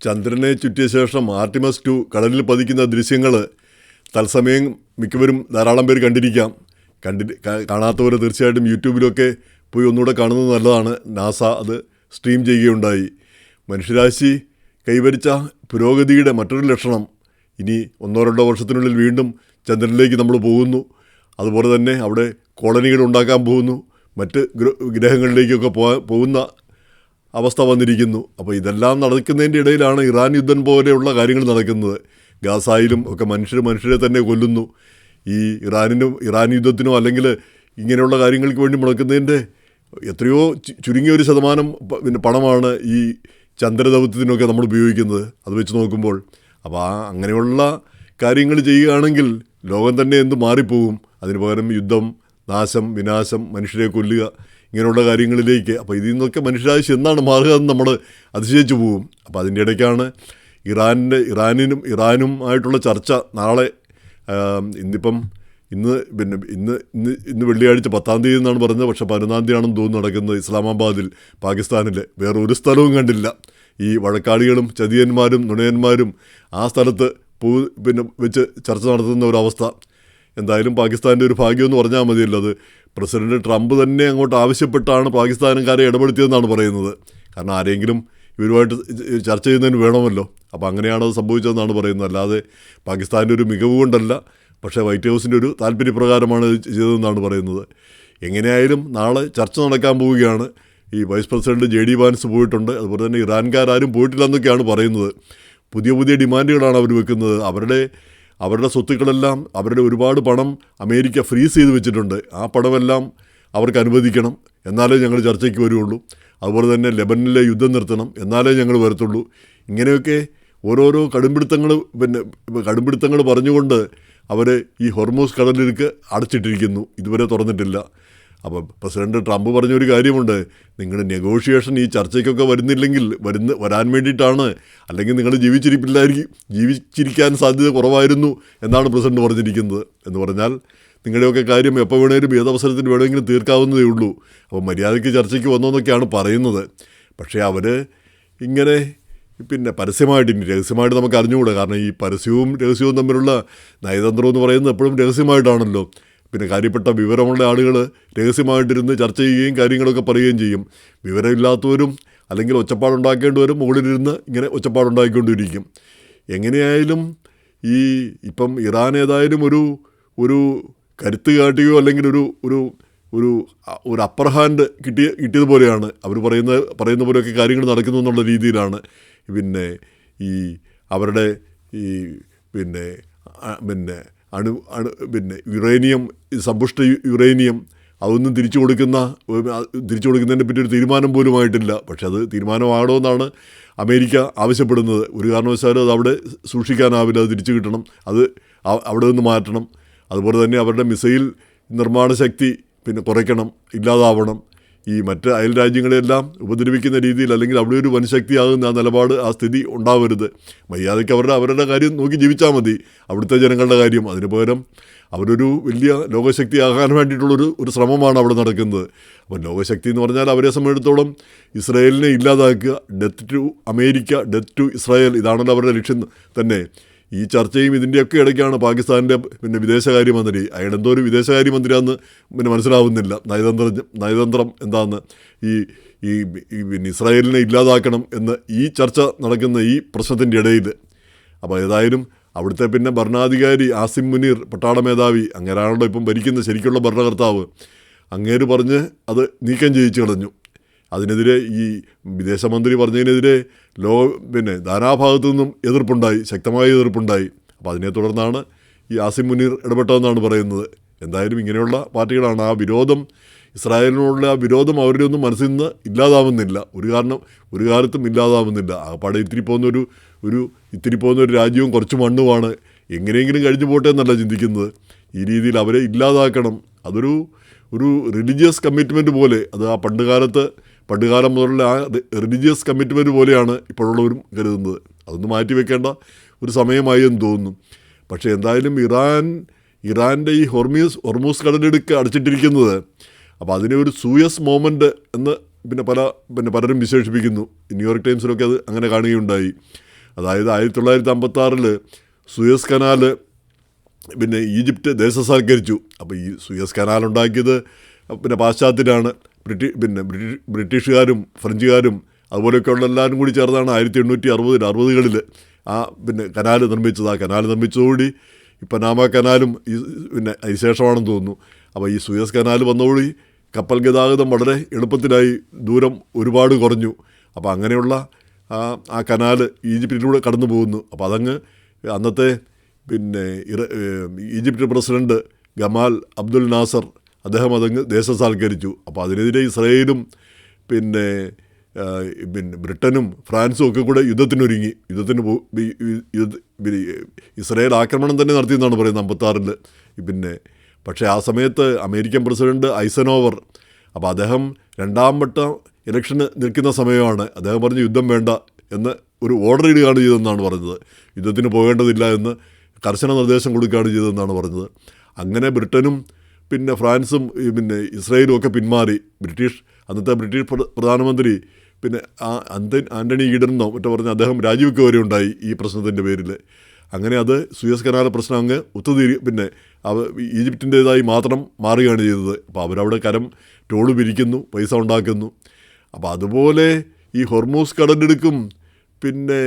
ചന്ദ്രനെ ചുറ്റിയ ശേഷം ആർട്ടിമസ് 2 കടലിൽ പതിക്കുന്ന ദൃശ്യങ്ങൾ തത്സമയം മിക്കവരും ധാരാളം പേര് കണ്ടിരിക്കാം. കാണാത്തവർ തീർച്ചയായിട്ടും യൂട്യൂബിലൊക്കെ പോയി ഒന്നുകൂടെ കാണുന്നത് നല്ലതാണ്. നാസ അത് സ്ട്രീം ചെയ്യുകയുണ്ടായി. മനുഷ്യരാശി കൈവരിച്ച പുരോഗതിയുടെ മറ്റൊരു ലക്ഷണം ഇനി 1-2 വർഷത്തിനുള്ളിൽ വീണ്ടും ചന്ദ്രനിലേക്ക് നമ്മൾ പോകുന്നു. അതുപോലെ തന്നെ അവിടെ കോളനികൾ ഉണ്ടാക്കാൻ പോകുന്നു. മറ്റ് ഗ്രഹങ്ങളിലേക്കൊക്കെ പോകുന്ന അവസ്ഥ വന്നിരിക്കുന്നു. അപ്പോൾ ഇതെല്ലാം നടക്കുന്നതിൻ്റെ ഇടയിലാണ് ഇറാൻ യുദ്ധം പോലെയുള്ള കാര്യങ്ങൾ നടക്കുന്നത്. ഗാസായിലും ഒക്കെ മനുഷ്യരെ തന്നെ കൊല്ലുന്നു. ഈ ഇറാൻ യുദ്ധത്തിനോ അല്ലെങ്കിൽ ഇങ്ങനെയുള്ള കാര്യങ്ങൾക്ക് വേണ്ടി മുടക്കുന്നതിൻ്റെ എത്രയോ ചുരുങ്ങിയ ഒരു ശതമാനം പണമാണ് ഈ ചന്ദ്രദൗത്യത്തിനൊക്കെ നമ്മൾ ഉപയോഗിക്കുന്നത്. അത് വെച്ച് നോക്കുമ്പോൾ അപ്പോൾ അങ്ങനെയുള്ള കാര്യങ്ങൾ ചെയ്യുകയാണെങ്കിൽ ലോകം തന്നെ എന്ത് മാറിപ്പോകും. അതിന് പകരം യുദ്ധം, നാശം, വിനാശം, മനുഷ്യരെ കൊല്ലുക, ഇങ്ങനെയുള്ള കാര്യങ്ങളിലേക്ക്. അപ്പോൾ ഇതിൽ നിന്നൊക്കെ മനുഷ്യരാശി എന്നാണ് മാറുക എന്ന് നമ്മൾ അതിശയിച്ചു പോകും. അപ്പോൾ അതിൻ്റെ ഇടയ്ക്കാണ് ഇറാനും ആയിട്ടുള്ള ചർച്ച നാളെ ഇന്ന് വെള്ളിയാഴ്ച 10-ാം തീയതി എന്നാണ് പറഞ്ഞത്. പക്ഷേ 11-ാം തീയതിയാണെന്ന് തോന്നുന്നു നടക്കുന്നത് ഇസ്ലാമാബാദിൽ, പാകിസ്ഥാനിൽ. വേറെ ഒരു സ്ഥലവും കണ്ടില്ല. ഈ വഴക്കാളികളും ചതിയന്മാരും നുണയന്മാരും ആ സ്ഥലത്ത് വെച്ച് ചർച്ച നടത്തുന്ന ഒരവസ്ഥ. എന്തായാലും പാകിസ്ഥാൻ്റെ ഒരു ഭാഗ്യമെന്ന് പറഞ്ഞാൽ മതിയല്ലോ. അത് പ്രസിഡന്റ് ട്രംപ് തന്നെ അങ്ങോട്ട് ആവശ്യപ്പെട്ടാണ് പാകിസ്ഥാൻകാരെ ഇടപെടുത്തിയതെന്നാണ് പറയുന്നത്. കാരണം ആരെങ്കിലും ഇവരുമായിട്ട് ചർച്ച ചെയ്യുന്നതിന് വേണമല്ലോ. അപ്പോൾ അങ്ങനെയാണത് സംഭവിച്ചതെന്നാണ് പറയുന്നത്. അല്ലാതെ പാകിസ്ഥാൻ്റെ ഒരു മികവ് കൊണ്ടല്ല, പക്ഷേ വൈറ്റ് ഹൗസിൻ്റെ ഒരു താല്പര്യപ്രകാരമാണ് ഇത് ചെയ്തതെന്നാണ് പറയുന്നത്. എങ്ങനെയായാലും നാളെ ചർച്ച നടക്കാൻ പോവുകയാണ്. ഈ വൈസ് പ്രസിഡന്റ് JD വാൻസ് പോയിട്ടുണ്ട്. അതുപോലെ തന്നെ ഇറാൻകാരും പോയിട്ടില്ലെന്നൊക്കെയാണ് പറയുന്നത്. പുതിയ ഡിമാൻഡുകളാണ് അവർ വെക്കുന്നത്. അവരുടെ സ്വത്തുക്കളെല്ലാം, അവരുടെ ഒരുപാട് പണം അമേരിക്ക ഫ്രീസ് ചെയ്ത് വെച്ചിട്ടുണ്ട്. ആ പണമെല്ലാം അവർക്ക് അനുവദിക്കണം, എന്നാലേ ഞങ്ങൾ ചർച്ചയ്ക്ക് വരുള്ളൂ. അതുപോലെ തന്നെ ലെബനനിലെ യുദ്ധം നിർത്തണം, എന്നാലേ ഞങ്ങൾ വരത്തുള്ളൂ. ഇങ്ങനെയൊക്കെ ഓരോരോ കടുംപിടുത്തങ്ങൾ പറഞ്ഞുകൊണ്ട് അവർ ഈ ഹോർമൂസ് കടലിലേക്ക് അടച്ചിട്ടിരിക്കുന്നു. ഇതുവരെ തുറന്നിട്ടില്ല. അപ്പോൾ പ്രസിഡന്റ് ട്രംപ് പറഞ്ഞൊരു കാര്യമുണ്ട്, നിങ്ങൾ നെഗോഷിയേഷൻ ഈ ചർച്ചയ്ക്കൊക്കെ വരുന്നില്ലെങ്കിൽ വരാൻ വേണ്ടിയിട്ടാണ്, അല്ലെങ്കിൽ നിങ്ങൾ ജീവിച്ചിരിക്കാൻ സാധ്യത കുറവായിരുന്നു എന്നാണ് പ്രസിഡന്റ് പറഞ്ഞിരിക്കുന്നത്. എന്ന് പറഞ്ഞാൽ നിങ്ങളുടെയൊക്കെ കാര്യം എപ്പോൾ വേണേലും ഏതവസരത്തിന് വേണമെങ്കിലും തീർക്കാവുന്നതേ ഉള്ളൂ. അപ്പോൾ മര്യാദയ്ക്ക് ചർച്ചയ്ക്ക് വന്നോന്നൊക്കെയാണ് പറയുന്നത്. പക്ഷേ അവർ ഇങ്ങനെ പരസ്യമായിട്ട്, ഇനി രഹസ്യമായിട്ട് നമുക്ക് അറിഞ്ഞുകൂടാ. കാരണം ഈ പരസ്യവും രഹസ്യവും തമ്മിലുള്ള നയതന്ത്രം എന്ന് പറയുന്നത് എപ്പോഴും രഹസ്യമായിട്ടാണല്ലോ. കാര്യപ്പെട്ട വിവരമുള്ള ആളുകൾ രഹസ്യമായിട്ടിരുന്ന് ചർച്ച ചെയ്യുകയും കാര്യങ്ങളൊക്കെ പറയുകയും ചെയ്യും. വിവരമില്ലാത്തവരും അല്ലെങ്കിൽ ഒച്ചപ്പാടുണ്ടാക്കേണ്ടവരും മുകളിലിരുന്ന് ഇങ്ങനെ ഒച്ചപ്പാടുണ്ടാക്കിക്കൊണ്ടിരിക്കും. എങ്ങനെയായാലും ഇപ്പം ഇറാൻ ഏതായാലും ഒരു കരുത്ത് കാട്ടുകയോ അല്ലെങ്കിൽ ഒരു അപ്പർ ഹാൻഡ് കിട്ടിയതുപോലെയാണ്. അവർ പറയുന്ന പോലെയൊക്കെ കാര്യങ്ങൾ നടക്കുന്നു എന്നുള്ള രീതിയിലാണ്. അവരുടെ യുറേനിയം, സമ്പുഷ്ട യുറേനിയം അതൊന്നും തിരിച്ചു കൊടുക്കുന്നതിനെ പറ്റി ഒരു തീരുമാനം പോലുമായിട്ടില്ല. പക്ഷെ അത് തീരുമാനമാകണമെന്നാണ് അമേരിക്ക ആവശ്യപ്പെടുന്നത്. ഒരു കാരണവശാലും അത് അവിടെ സൂക്ഷിക്കാനാവില്ല, അത് തിരിച്ചു കിട്ടണം, അത് അവിടെ നിന്ന് മാറ്റണം. അതുപോലെ തന്നെ അവരുടെ മിസൈൽ നിർമ്മാണ ശക്തി കുറയ്ക്കണം, ഇല്ലാതാവണം. ഈ മറ്റ് അയൽ രാജ്യങ്ങളെല്ലാം ഉപദ്രവിക്കുന്ന രീതിയിൽ അല്ലെങ്കിൽ അവിടെ ഒരു വൻശക്തിയാകുന്ന ആ നിലപാട്, ആ സ്ഥിതി ഉണ്ടാവരുത്. മര്യാദയ്ക്ക് അവരുടെ കാര്യം നോക്കി ജീവിച്ചാൽ മതി, അവിടുത്തെ ജനങ്ങളുടെ കാര്യം. അതിന് പകരം അവരൊരു വലിയ ലോകശക്തിയാകാൻ വേണ്ടിയിട്ടുള്ളൊരു ശ്രമമാണ് അവിടെ നടക്കുന്നത്. അപ്പോൾ ലോകശക്തി എന്ന് പറഞ്ഞാൽ അവരെ സംബന്ധിച്ചിടത്തോളം ഇസ്രായേലിനെ ഇല്ലാതാക്കുക, death to America, death to Israel, ഇതാണല്ലോ അവരുടെ ലക്ഷ്യം തന്നെ. ഈ ചർച്ചയും ഇതിൻ്റെയൊക്കെ ഇടയ്ക്കാണ് പാകിസ്ഥാൻ്റെ വിദേശകാര്യമന്ത്രി, അയാളെന്തോ ഒരു വിദേശകാര്യമന്ത്രിയാണെന്ന് മനസ്സിലാവുന്നില്ല. നയതന്ത്രം എന്താണെന്ന് ഇസ്രായേലിനെ ഇല്ലാതാക്കണം എന്ന് ഈ ചർച്ച നടക്കുന്ന ഈ പ്രശ്നത്തിൻ്റെ ഇടയിൽ. അപ്പോൾ ഏതായാലും അവിടുത്തെ ഭരണാധികാരി ആസിം മുനീർ, പട്ടാള മേധാവി, അങ്ങേരാണല്ലോ ഇപ്പം ഭരിക്കുന്ന ശരിക്കുള്ള ഭരണകർത്താവ്, അങ്ങേര് പറഞ്ഞ് അത് നീക്കം ചെയ്യിച്ചു കളഞ്ഞു. അതിനെതിരെ ഈ വിദേശമന്ത്രി പറഞ്ഞതിനെതിരെ ധാരാഭാഗത്തു നിന്നും എതിർപ്പുണ്ടായി, ശക്തമായ എതിർപ്പുണ്ടായി. അപ്പോൾ അതിനെ തുടർന്നാണ് ഈ ആസിം മുനീർ ഇടപെട്ടതെന്നാണ് പറയുന്നത്. എന്തായാലും ഇങ്ങനെയുള്ള പാർട്ടികളാണ്. ആ വിരോധം, ഇസ്രായേലിനോടുള്ള ആ വിരോധം അവരുടെ ഒന്നും മനസ്സിൽ നിന്ന് ഇല്ലാതാവുന്നില്ല, ഒരു കാലത്തും ഇല്ലാതാവുന്നില്ല. ആകപ്പാടെ ഇത്തിരി പോകുന്ന ഒരു രാജ്യവും കുറച്ച് മണ്ണുമാണ്. എങ്ങനെയെങ്കിലും കഴിഞ്ഞു പോട്ടെ എന്നല്ല ചിന്തിക്കുന്നത്. ഈ രീതിയിൽ അവരെ ഇല്ലാതാക്കണം. അതൊരു റിലീജിയസ് കമ്മിറ്റ്മെൻറ്റ് പോലെ, അത് ആ പണ്ടുകാലം മുതലുള്ള ആ റിലീജിയസ് കമ്മിറ്റ്മെൻറ്റ് പോലെയാണ് ഇപ്പോഴുള്ളവരും കരുതുന്നത്. അതൊന്ന് മാറ്റിവെക്കേണ്ട ഒരു സമയമായി എന്ന് തോന്നുന്നു. പക്ഷേ എന്തായാലും ഇറാൻ്റെ ഈ ഹോർമൂസ് കടലിടുക്ക് അടച്ചിട്ടിരിക്കുന്നത്, അപ്പോൾ അതിനെ ഒരു സൂയസ് മൊമെൻ്റ് എന്ന് പലരും വിശേഷിപ്പിക്കുന്നു. ന്യൂയോർക്ക് ടൈംസിലൊക്കെ അത് അങ്ങനെ കാണുകയുണ്ടായി. അതായത് 1956 സൂയസ് കനാല് പിന്നെ ഈജിപ്റ്റ് ദേശസാൽക്കരിച്ചു. അപ്പോൾ ഈ സൂയസ് കനാൽ ഉണ്ടാക്കിയത് പിന്നെ പാശ്ചാത്യരാണ്. ബ്രിട്ടീഷുകാരും ഫ്രഞ്ചുകാരും അതുപോലെയൊക്കെയുള്ള എല്ലാവരും കൂടി ചേർന്നാണ് 1860-കളിൽ ആ പിന്നെ കനാൽ നിർമ്മിച്ചത്. ആ കനാൽ നിർമ്മിച്ചതോടുകൂടി ഈ പനാമ കനാലും പിന്നെ അതിശേഷമാണെന്ന് തോന്നുന്നു. അപ്പോൾ ഈ സൂയസ് കനാൽ വന്നതോടുകൂടി കപ്പൽ ഗതാഗതം വളരെ എളുപ്പത്തിലായി, ദൂരം ഒരുപാട് കുറഞ്ഞു. അപ്പോൾ അങ്ങനെയുള്ള ആ കനാൽ ഈജിപ്തിലൂടെ കടന്നു പോകുന്നു. അപ്പോൾ അതങ്ങ് അന്നത്തെ പിന്നെ Egypt president Gamal Abdul Nasser അദ്ദേഹം അതങ്ങ് ദേശസാൽക്കരിച്ചു. അപ്പോൾ അതിനെതിരെ ഇസ്രായേലും പിന്നെ ബ്രിട്ടനും ഫ്രാൻസും ഒക്കെ കൂടെ യുദ്ധത്തിനൊരുങ്ങി. ഇസ്രായേൽ ആക്രമണം തന്നെ നടത്തിയെന്നാണ് പറയുന്നത് 56-ൽ. പിന്നെ പക്ഷേ ആ സമയത്ത് അമേരിക്കൻ പ്രസിഡന്റ് ഐസനോവർ, അപ്പോൾ അദ്ദേഹം രണ്ടാം വട്ടം ഇലക്ഷന് നിൽക്കുന്ന സമയമാണ്. അദ്ദേഹം പറഞ്ഞു യുദ്ധം വേണ്ട എന്ന് ഒരു ഓർഡർ ഇടുകയാണ് ചെയ്തതെന്നാണ് പറഞ്ഞത്. യുദ്ധത്തിന് പോകേണ്ടതില്ല എന്ന് കർശന നിർദ്ദേശം കൊടുക്കുകയാണ് ചെയ്തതെന്നാണ് പറഞ്ഞത്. അങ്ങനെ പിന്നെ ഫ്രാൻസും പിന്നെ ഇസ്രായേലും ഒക്കെ പിന്മാറി. അന്നത്തെ ബ്രിട്ടീഷ് പ്രധാനമന്ത്രി പിന്നെ ആൻ്റണി ഈഡനോ മറ്റോ പറഞ്ഞ് അദ്ദേഹം രാജിവെക്കുക വരെ ഉണ്ടായി ഈ പ്രശ്നത്തിൻ്റെ പേരിൽ. അങ്ങനെ അത് സൂയസ് കനാൽ പ്രശ്നം അങ്ങ് പിന്നെ ഈജിപ്തിൻ്റേതായി മാത്രം മാറുകയാണ് ചെയ്തത്. അപ്പോൾ അവരവിടെ ടോള് പിരിക്കുന്നു, പൈസ ഉണ്ടാക്കുന്നു. അപ്പോൾ അതുപോലെ ഈ ഹൊർമൂസ് കടലെടുക്കും പിന്നെ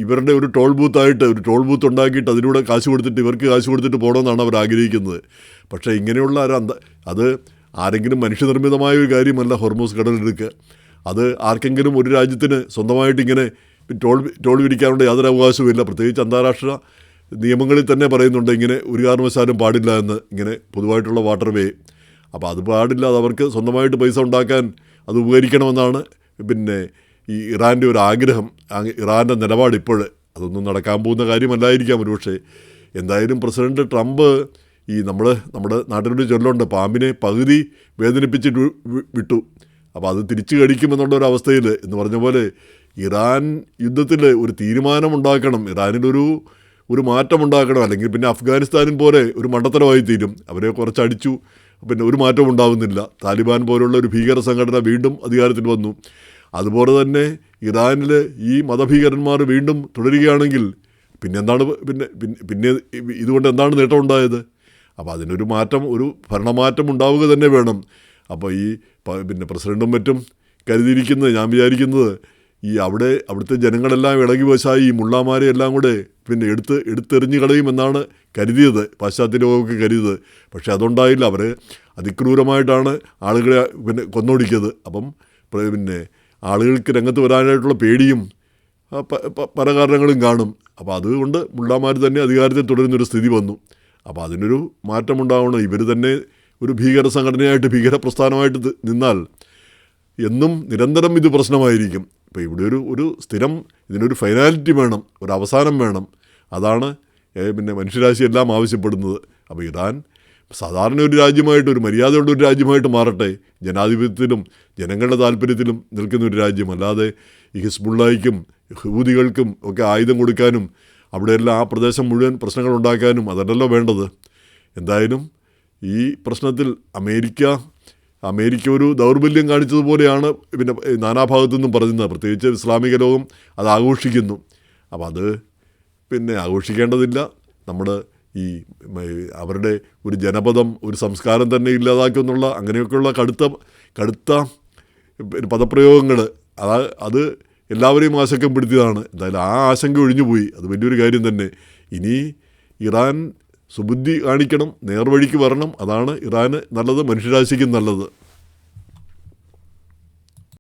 ഇവരുടെ ഒരു ടോൾ ബൂത്ത് ഉണ്ടാക്കിയിട്ട് അതിലൂടെ ഇവർക്ക് കാശ് കൊടുത്തിട്ട് പോകണമെന്നാണ് അവർ ആഗ്രഹിക്കുന്നത്. പക്ഷേ ഇങ്ങനെയുള്ള അത് ആരെങ്കിലും മനുഷ്യനിർമ്മിതമായ ഒരു കാര്യമല്ല ഹൊർമൂസ് കടലെടുക്കുക. അത് ആർക്കെങ്കിലും ഒരു രാജ്യത്തിന് സ്വന്തമായിട്ട് ഇങ്ങനെ ടോൾ പിരിക്കാനുള്ള യാതൊരു അവകാശവുമില്ല. പ്രത്യേകിച്ച് അന്താരാഷ്ട്ര നിയമങ്ങളിൽ തന്നെ പറയുന്നുണ്ട് ഇങ്ങനെ ഒരു കാരണവശാലും പാടില്ല എന്ന്, ഇങ്ങനെ പൊതുവായിട്ടുള്ള വാട്ടർവേ. അപ്പോൾ അത് പാടില്ല, അത് അവർക്ക് സ്വന്തമായിട്ട് പൈസ ഉണ്ടാക്കാൻ അത് ഉപകരിക്കണമെന്നാണ് പിന്നെ ഈ ഇറാൻ്റെ ഒരു ആഗ്രഹം. ഇറാൻ്റെ നിലപാട് അതൊന്നും നടക്കാൻ പോകുന്ന കാര്യമല്ലായിരിക്കാം ഒരുപക്ഷെ. എന്തായാലും പ്രസിഡന്റ് ട്രംപ് നമ്മുടെ നാട്ടിലൊരു ചൊല്ലുണ്ട്, പാമ്പിനെ പകുതി വേദനിപ്പിച്ചിട്ട് വിട്ടു. അപ്പോൾ അത് തിരിച്ചു കടിക്കുമെന്നുള്ള ഒരു അവസ്ഥയിൽ എന്ന് പറഞ്ഞ പോലെ ഇറാൻ യുദ്ധത്തിൽ ഒരു തീരുമാനമുണ്ടാക്കണം, ഇറാനിലൊരു മാറ്റമുണ്ടാക്കണം. അല്ലെങ്കിൽ പിന്നെ അഫ്ഗാനിസ്ഥാനിൽ പോലെ ഒരു മണ്ടത്തരമായി തീരും. അവരെ കുറച്ചടിച്ചു, പിന്നെ ഒരു മാറ്റവും ഉണ്ടാകുന്നില്ല. താലിബാൻ പോലുള്ള ഒരു ഭീകര സംഘടന വീണ്ടും അധികാരത്തിൽ വന്നു. അതുപോലെ തന്നെ ഇറാനിൽ ഈ മതഭീകരന്മാർ വീണ്ടും തുടരുകയാണെങ്കിൽ പിന്നെന്താണ് പിന്നെ ഇതുകൊണ്ട് എന്താണ് നേട്ടമുണ്ടായത്? അപ്പോൾ അതിനൊരു മാറ്റം, ഒരു ഭരണമാറ്റം ഉണ്ടാവുക തന്നെ വേണം. അപ്പോൾ പിന്നെ പ്രസിഡൻറ്റും മറ്റും കരുതിയിരിക്കുന്നത്, ഞാൻ വിചാരിക്കുന്നത് അവിടുത്തെ ജനങ്ങളെല്ലാം ഇളകി വശായി ഈ മുള്ളാമാരെ എല്ലാം കൂടെ പിന്നെ എടുത്തെറിഞ്ഞ് കളയുമെന്നാണ് കരുതിയത്, പാശ്ചാത്യ ലോകമൊക്കെ കരുതിയത്. പക്ഷേ അതുണ്ടായില്ല. അവർ അതിക്രൂരമായിട്ടാണ് ആളുകളെ പിന്നെ കൊന്നൊടുക്കിയത്. അപ്പം പിന്നെ ആളുകൾക്ക് രംഗത്ത് വരാനായിട്ടുള്ള പേടിയും പല കാരണങ്ങളും കാണും. അപ്പോൾ അതുകൊണ്ട് മുള്ളാമാർ തന്നെ അധികാരത്തിൽ തുടരുന്നൊരു സ്ഥിതി വന്നു. അപ്പോൾ അതിനൊരു മാറ്റമുണ്ടാവണം. ഇവർ തന്നെ ഒരു ഭീകര സംഘടനയായിട്ട്, ഭീകര പ്രസ്ഥാനമായിട്ട് നിന്നാൽ എന്നും നിരന്തരം ഇത് പ്രശ്നമായിരിക്കും. ഇപ്പോൾ ഇവിടെ ഒരു സ്ഥിരം ഇതിനൊരു ഫൈനാലിറ്റി വേണം, ഒരു അവസാനം വേണം. അതാണ് പിന്നെ മനുഷ്യരാശി എല്ലാം ആവശ്യപ്പെടുന്നത്. അപ്പോൾ ഇറാൻ സാധാരണ ഒരു രാജ്യമായിട്ട്, ഒരു മര്യാദയുള്ള ഒരു രാജ്യമായിട്ട് മാറട്ടെ, ജനാധിപത്യത്തിലും ജനങ്ങളുടെ താല്പര്യത്തിലും നിൽക്കുന്ന ഒരു രാജ്യം. അല്ലാതെ ഈ ഹിസ്ബുള്ളയ്ക്കും ഹൂതികൾക്കും ഒക്കെ ആയുധം കൊടുക്കാനും അവിടെയെല്ലാം ആ പ്രദേശം മുഴുവൻ പ്രശ്നങ്ങൾ ഉണ്ടാക്കാനും അതല്ലല്ലോ വേണ്ടത്. എന്തായാലും ഈ പ്രശ്നത്തിൽ അമേരിക്ക ഒരു ദൗർബല്യം കാണിച്ചതുപോലെയാണ് പിന്നെ നാനാഭാഗത്തു നിന്നും പറയുന്നത്. പ്രത്യേകിച്ച് ഇസ്ലാമിക ലോകം അത് ആഘോഷിക്കുന്നു. അപ്പോൾ അത് പിന്നെ ആഘോഷിക്കേണ്ടതില്ല. നമ്മുടെ അവരുടെ ഒരു ജനപദം, ഒരു സംസ്കാരം തന്നെ ഇല്ലാതാക്കുന്നുള്ള അങ്ങനെയൊക്കെയുള്ള കടുത്ത പദപ്രയോഗങ്ങൾ അത് എല്ലാവരെയും ആശങ്കപ്പെടുത്തിയതാണ്. എന്തായാലും ആ ആശങ്ക ഒഴിഞ്ഞുപോയി, അത് വലിയൊരു കാര്യം തന്നെ. ഇനി ഇറാൻ സുബുദ്ധി കാണിക്കണം, നേർവഴിക്ക് വരണം. അതാണ് ഇറാന് നല്ലത്, മനുഷ്യരാശിക്കും നല്ലത്.